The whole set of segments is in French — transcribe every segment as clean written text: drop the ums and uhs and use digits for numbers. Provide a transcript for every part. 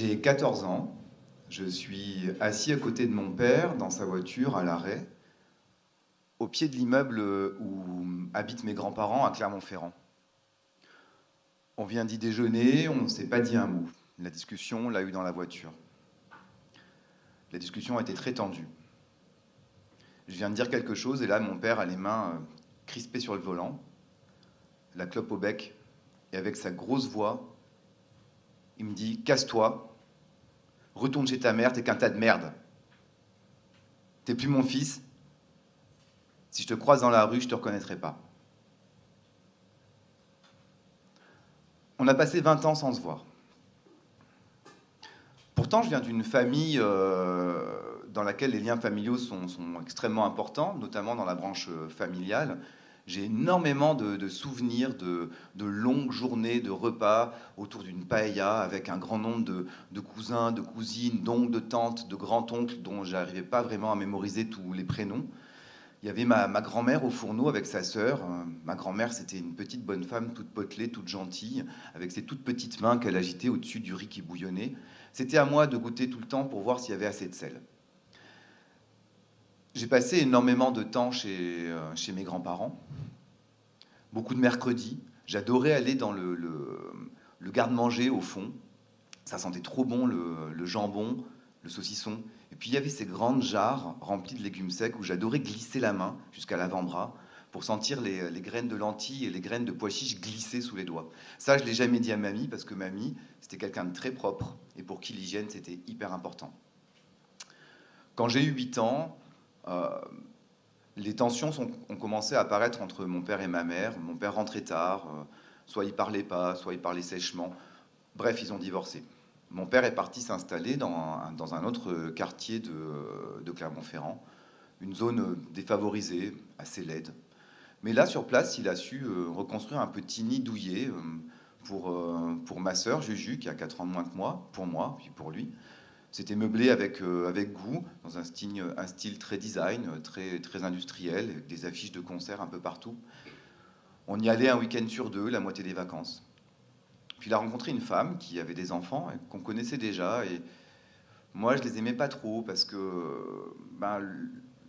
J'ai 14 ans, je suis assis à côté de mon père dans sa voiture à l'arrêt, au pied de l'immeuble où habitent mes grands-parents à Clermont-Ferrand. On vient d'y déjeuner, on ne s'est pas dit un mot. La discussion, on l'a eue dans la voiture. La discussion a été très tendue. Je viens de dire quelque chose et là, mon père a les mains crispées sur le volant, la clope au bec, et avec sa grosse voix, il me dit « Casse-toi, retourne chez ta mère, t'es qu'un tas de merde. T'es plus mon fils. Si je te croise dans la rue, je te reconnaîtrai pas. » On a passé 20 ans sans se voir. Pourtant, je viens d'une famille dans laquelle les liens familiaux sont extrêmement importants, notamment dans la branche familiale. J'ai énormément de souvenirs de longues journées de repas autour d'une paella avec un grand nombre de cousins, de cousines, d'oncles, de tantes, de grands-oncles dont je n'arrivais pas vraiment à mémoriser tous les prénoms. Il y avait ma grand-mère au fourneau avec sa sœur. Ma grand-mère, c'était une petite bonne femme, toute potelée, toute gentille, avec ses toutes petites mains qu'elle agitait au-dessus du riz qui bouillonnait. C'était à moi de goûter tout le temps pour voir s'il y avait assez de sel. J'ai passé énormément de temps chez mes grands-parents, beaucoup de mercredis. J'adorais aller dans le garde-manger au fond. Ça sentait trop bon, le jambon, le saucisson. Et puis il y avait ces grandes jarres remplies de légumes secs où j'adorais glisser la main jusqu'à l'avant-bras pour sentir les graines de lentilles et les graines de pois chiches glisser sous les doigts. Ça, je ne l'ai jamais dit à mamie parce que mamie, c'était quelqu'un de très propre et pour qui l'hygiène, c'était hyper important. Quand j'ai eu 8 ans, les tensions ont commencé à apparaître entre mon père et ma mère. Mon père rentrait tard, soit il parlait pas, soit il parlait sèchement. Bref, ils ont divorcé. Mon père est parti s'installer dans un autre quartier de Clermont-Ferrand, une zone défavorisée, assez laide. Mais là, sur place, il a su reconstruire un petit nid douillet pour ma sœur, Juju, qui a 4 ans de moins que moi, pour moi, puis pour lui. C'était meublé avec goût, dans un style très design, très industriel, avec des affiches de concerts un peu partout. On y allait un week-end sur 2, la moitié des vacances. Puis il a rencontré une femme qui avait des enfants, qu'on connaissait déjà, et moi je les aimais pas trop, parce que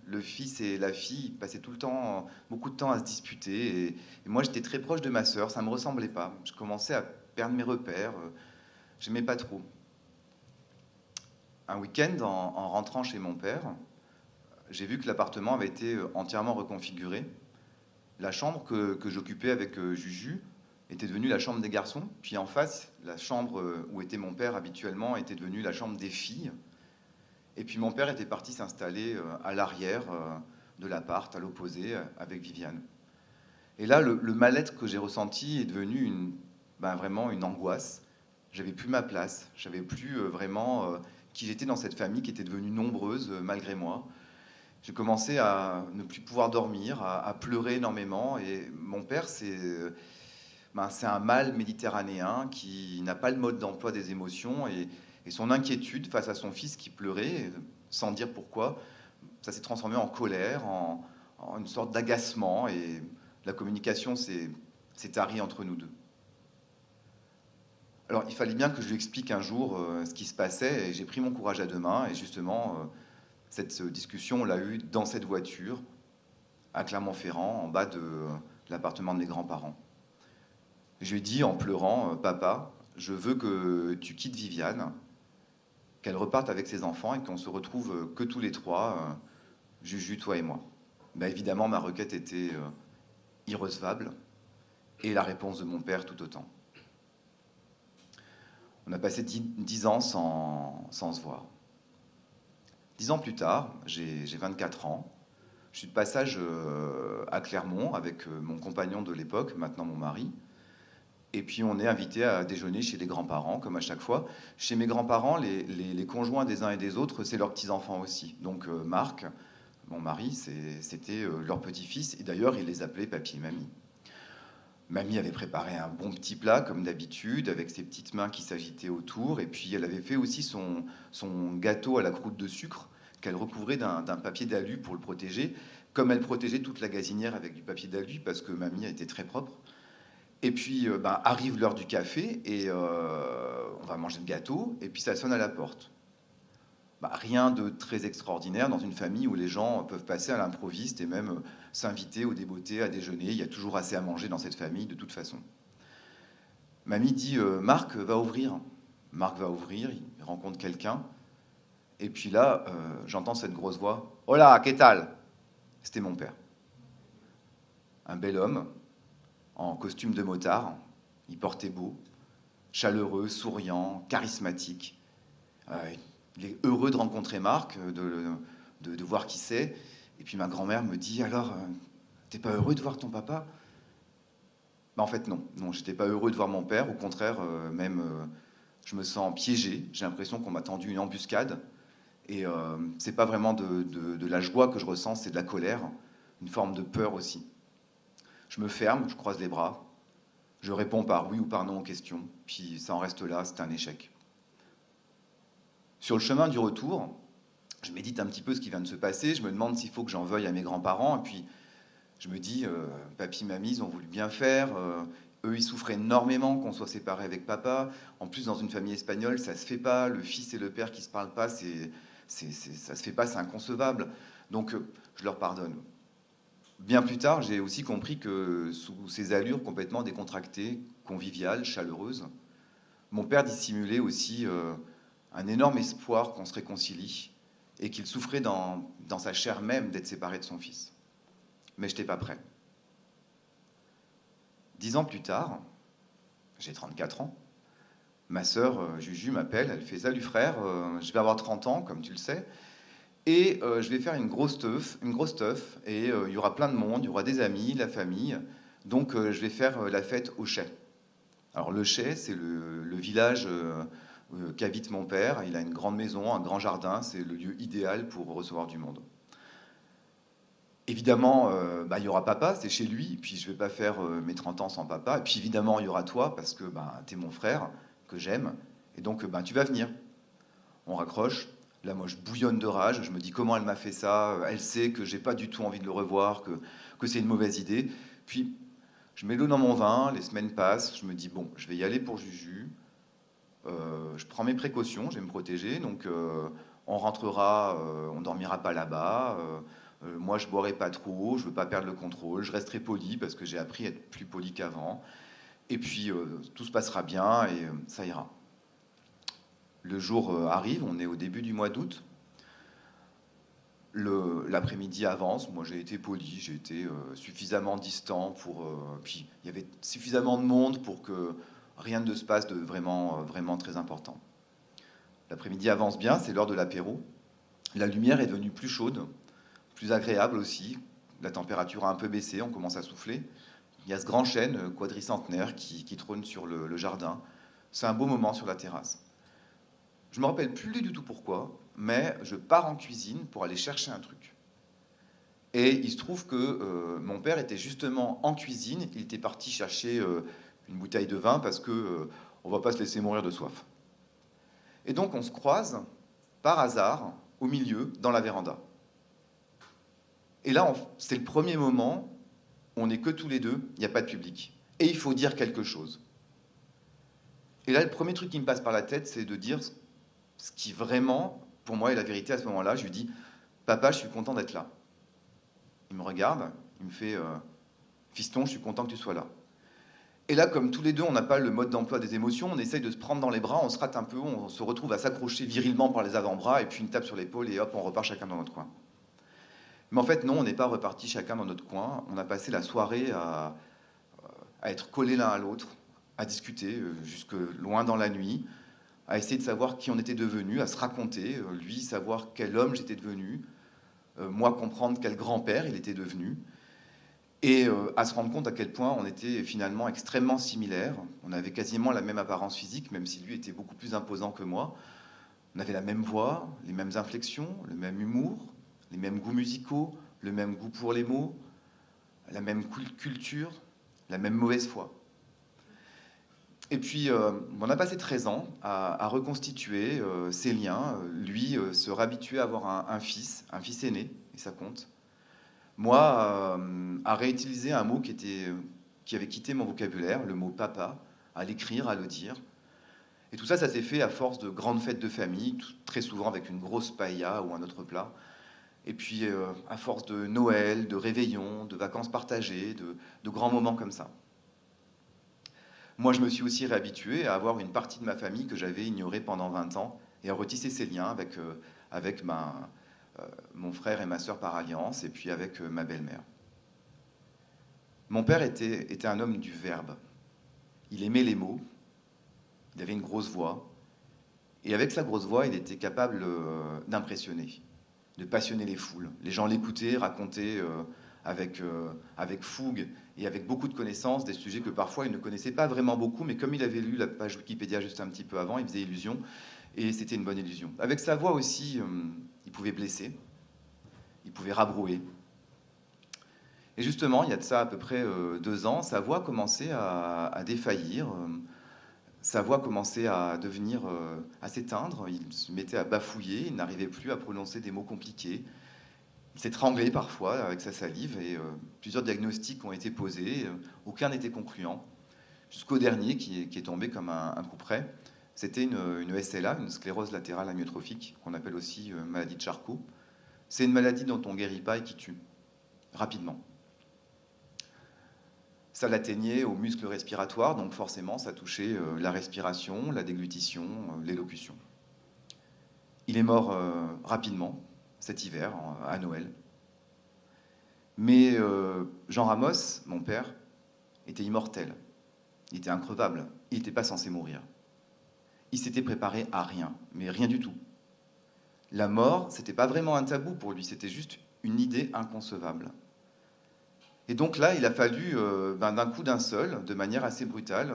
le fils et la fille passaient tout le temps, beaucoup de temps à se disputer, et moi j'étais très proche de ma sœur, ça me ressemblait pas. Je commençais à perdre mes repères, j'aimais pas trop. Un week-end, en rentrant chez mon père, j'ai vu que l'appartement avait été entièrement reconfiguré. La chambre que j'occupais avec Juju était devenue la chambre des garçons. Puis en face, la chambre où était mon père habituellement était devenue la chambre des filles. Et puis mon père était parti s'installer à l'arrière de l'appart, à l'opposé, avec Viviane. Et là, le mal-être que j'ai ressenti est devenu vraiment une angoisse. J'avais plus ma place, j'avais plus vraiment qui j'étais dans cette famille qui était devenue nombreuse malgré moi. J'ai commencé à ne plus pouvoir dormir, à pleurer énormément. Et mon père, c'est un mâle méditerranéen qui n'a pas le mode d'emploi des émotions. Et son inquiétude face à son fils qui pleurait, sans dire pourquoi, ça s'est transformé en colère, en une sorte d'agacement. Et la communication s'est tarie entre nous deux. Alors, il fallait bien que je lui explique un jour ce qui se passait, et j'ai pris mon courage à deux mains, et justement, cette discussion, on l'a eue dans cette voiture, à Clermont-Ferrand, en bas de l'appartement de mes grands-parents. Je lui ai dit en pleurant, Papa, je veux que tu quittes Viviane, qu'elle reparte avec ses enfants, et qu'on se retrouve que tous les trois, Juju, toi et moi. Ben, évidemment, ma requête était irrecevable, et la réponse de mon père tout autant. On a passé 10 ans sans se voir. 10 ans plus tard, j'ai 24 ans. Je suis de passage à Clermont avec mon compagnon de l'époque, maintenant mon mari. Et puis on est invité à déjeuner chez les grands-parents, comme à chaque fois. Chez mes grands-parents, les conjoints des uns et des autres, c'est leurs petits-enfants aussi. Donc Marc, mon mari, c'était leur petit-fils. Et d'ailleurs, il les appelait papy et mamie. Mamie avait préparé un bon petit plat, comme d'habitude, avec ses petites mains qui s'agitaient autour. Et puis, elle avait fait aussi son gâteau à la croûte de sucre, qu'elle recouvrait d'un papier d'alu pour le protéger, comme elle protégeait toute la gazinière avec du papier d'alu, parce que mamie était très propre. Et puis arrive l'heure du café et on va manger le gâteau et puis ça sonne à la porte. Rien de très extraordinaire dans une famille où les gens peuvent passer à l'improviste et même s'inviter au débeauté à déjeuner. Il y a toujours assez à manger dans cette famille de toute façon. Mamie dit Marc va ouvrir. Marc va ouvrir, il rencontre quelqu'un. Et puis là, j'entends cette grosse voix. Hola, ¿qué tal? C'était mon père. Un bel homme, en costume de motard. Il portait beau, chaleureux, souriant, charismatique. Il est heureux de rencontrer Marc, de voir qui c'est. Et puis ma grand-mère me dit, alors, t'es pas heureux de voir ton papa? En fait, non. Non, j'étais pas heureux de voir mon père. Au contraire, je me sens piégé. J'ai l'impression qu'on m'a tendu une embuscade. Et c'est pas vraiment de la joie que je ressens, c'est de la colère, une forme de peur aussi. Je me ferme, je croise les bras. Je réponds par oui ou par non aux questions. Puis ça en reste là, c'est un échec. Sur le chemin du retour, je médite un petit peu ce qui vient de se passer. Je me demande s'il faut que j'en veuille à mes grands-parents. Et puis, je me dis, papy, mamie, ils ont voulu bien faire. Eux, ils souffrent énormément qu'on soit séparés avec papa. En plus, dans une famille espagnole, ça se fait pas. Le fils et le père qui se parlent pas, ça se fait pas, c'est inconcevable. Donc, je leur pardonne. Bien plus tard, j'ai aussi compris que sous ces allures complètement décontractées, conviviales, chaleureuses, mon père dissimulait aussi un énorme espoir qu'on se réconcilie et qu'il souffrait dans sa chair même d'être séparé de son fils. Mais je n'étais pas prêt. 10 ans plus tard, j'ai 34 ans, ma sœur Juju m'appelle, elle fait « Salut frère, je vais avoir 30 ans, comme tu le sais, et je vais faire une grosse teuf, et il y aura plein de monde, il y aura des amis, la famille, donc je vais faire la fête au Chais. » Alors le Chais, c'est le village qu'habite mon père. Il a une grande maison, un grand jardin, c'est le lieu idéal pour recevoir du monde. Évidemment, il y aura papa, c'est chez lui, puis je vais pas faire mes 30 ans sans papa. Et puis évidemment, il y aura toi, parce que tu es mon frère, que j'aime, et donc tu vas venir. On raccroche, là moi je bouillonne de rage, je me dis comment elle m'a fait ça, elle sait que j'ai pas du tout envie de le revoir, que c'est une mauvaise idée. Puis je mets l'eau dans mon vin, les semaines passent, je me dis bon, je vais y aller pour Juju, je prends mes précautions, je vais me protéger, donc on rentrera, on dormira pas là-bas, moi je boirai pas trop, je veux pas perdre le contrôle, je resterai poli parce que j'ai appris à être plus poli qu'avant, et puis tout se passera bien et ça ira. Le jour arrive, on est au début du mois d'août, l'après-midi avance, moi j'ai été poli, j'ai été suffisamment distant pour... puis il y avait suffisamment de monde pour que rien ne se passe de vraiment très important. L'après-midi avance bien, c'est l'heure de l'apéro. La lumière est devenue plus chaude, plus agréable aussi. La température a un peu baissé, on commence à souffler. Il y a ce grand chêne quadricentenaire qui trône sur le jardin. C'est un beau moment sur la terrasse. Je ne me rappelle plus du tout pourquoi, mais je pars en cuisine pour aller chercher un truc. Et il se trouve que mon père était justement en cuisine. Il était parti chercher une bouteille de vin parce que on va pas se laisser mourir de soif. Et donc on se croise par hasard au milieu dans la véranda. Et là, c'est le premier moment où on n'est que tous les deux, il n'y a pas de public. Et il faut dire quelque chose. Et là, le premier truc qui me passe par la tête, c'est de dire ce qui vraiment, pour moi, est la vérité à ce moment-là. Je lui dis, papa, je suis content d'être là. Il me regarde, il me fait, fiston, je suis content que tu sois là. Et là, comme tous les deux, on n'a pas le mode d'emploi des émotions, on essaye de se prendre dans les bras, on se rate un peu, on se retrouve à s'accrocher virilement par les avant-bras, et puis une tape sur l'épaule, et hop, on repart chacun dans notre coin. Mais en fait, non, on n'est pas reparti chacun dans notre coin. On a passé la soirée à être collés l'un à l'autre, à discuter jusque loin dans la nuit, à essayer de savoir qui on était devenu, à se raconter, lui savoir quel homme j'étais devenu, moi comprendre quel grand-père il était devenu, et à se rendre compte à quel point on était finalement extrêmement similaires. On avait quasiment la même apparence physique, même si lui était beaucoup plus imposant que moi. On avait la même voix, les mêmes inflexions, le même humour, les mêmes goûts musicaux, le même goût pour les mots, la même culture, la même mauvaise foi. Et puis, on a passé 13 ans à reconstituer ces liens. Lui, se réhabituer à avoir un fils aîné, et ça compte. Moi, à réutiliser un mot qui était qui avait quitté mon vocabulaire, le mot papa, à l'écrire, à le dire. Et tout ça, ça s'est fait à force de grandes fêtes de famille, très souvent avec une grosse paella ou un autre plat. Et puis à force de Noël, de réveillons, de vacances partagées, de grands moments comme ça. Moi, je me suis aussi réhabitué à avoir une partie de ma famille que j'avais ignorée pendant 20 ans et à retisser ces liens avec mon frère et ma sœur par alliance et puis avec ma belle-mère. Mon père était un homme du verbe. Il aimait les mots, il avait une grosse voix, et avec sa grosse voix, il était capable d'impressionner, de passionner les foules. Les gens l'écoutaient, racontaient avec fougue et avec beaucoup de connaissances des sujets que parfois il ne connaissait pas vraiment beaucoup, mais comme il avait lu la page Wikipédia juste un petit peu avant, il faisait illusion, et c'était une bonne illusion. Avec sa voix aussi, il pouvait blesser, il pouvait rabrouer. Et justement, il y a de ça à peu près 2 ans, sa voix commençait à défaillir, sa voix commençait à devenir, à s'éteindre, il se mettait à bafouiller, il n'arrivait plus à prononcer des mots compliqués. Il s'étranglait parfois avec sa salive et plusieurs diagnostics ont été posés, aucun n'était concluant, jusqu'au dernier qui est tombé comme un coup près. C'était une SLA, une sclérose latérale amyotrophique, qu'on appelle aussi maladie de Charcot. C'est une maladie dont on ne guérit pas et qui tue, rapidement. Ça l'atteignait aux muscles respiratoires, donc forcément ça touchait la respiration, la déglutition, l'élocution. Il est mort rapidement, cet hiver, à Noël. Mais Jean Ramos, mon père, était immortel. Il était increvable. Il n'était pas censé mourir. Il s'était préparé à rien, mais rien du tout. La mort, c'était pas vraiment un tabou pour lui, c'était juste une idée inconcevable. Et donc là, il a fallu, d'un coup d'un seul, de manière assez brutale,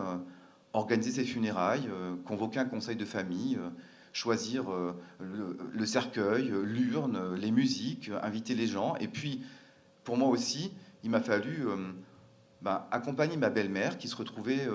organiser ses funérailles, convoquer un conseil de famille, choisir le cercueil, l'urne, les musiques, inviter les gens. Et puis, pour moi aussi, il m'a fallu accompagner ma belle-mère qui se retrouvait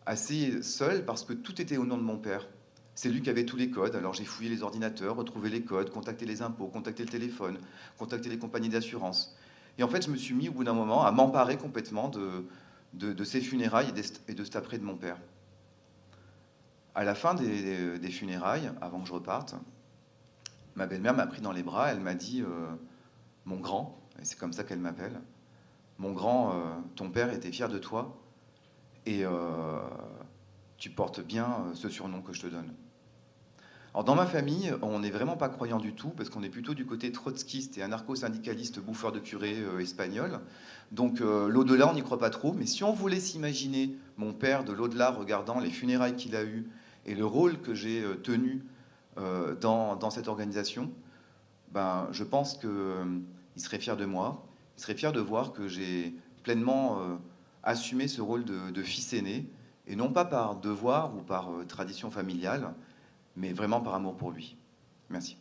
assez seule parce que tout était au nom de mon père. C'est lui qui avait tous les codes. Alors j'ai fouillé les ordinateurs, retrouvé les codes, contacté les impôts, contacté le téléphone, contacté les compagnies d'assurance. Et en fait, je me suis mis au bout d'un moment à m'emparer complètement de ces funérailles et de cet après de mon père. À la fin des funérailles, avant que je reparte, ma belle-mère m'a pris dans les bras, elle m'a dit mon grand, et c'est comme ça qu'elle m'appelle, mon grand, ton père était fier de toi, et tu portes bien ce surnom que je te donne. Alors dans ma famille, on n'est vraiment pas croyant du tout, parce qu'on est plutôt du côté trotskiste et anarcho-syndicaliste bouffeur de curé espagnol. Donc l'au-delà, on n'y croit pas trop. Mais si on voulait s'imaginer mon père de l'au-delà regardant les funérailles qu'il a eues et le rôle que j'ai tenu dans cette organisation, je pense qu'il serait fier de moi. Il serait fier de voir que j'ai pleinement assumé ce rôle de fils aîné, et non pas par devoir ou par tradition familiale, mais vraiment par amour pour lui. Merci.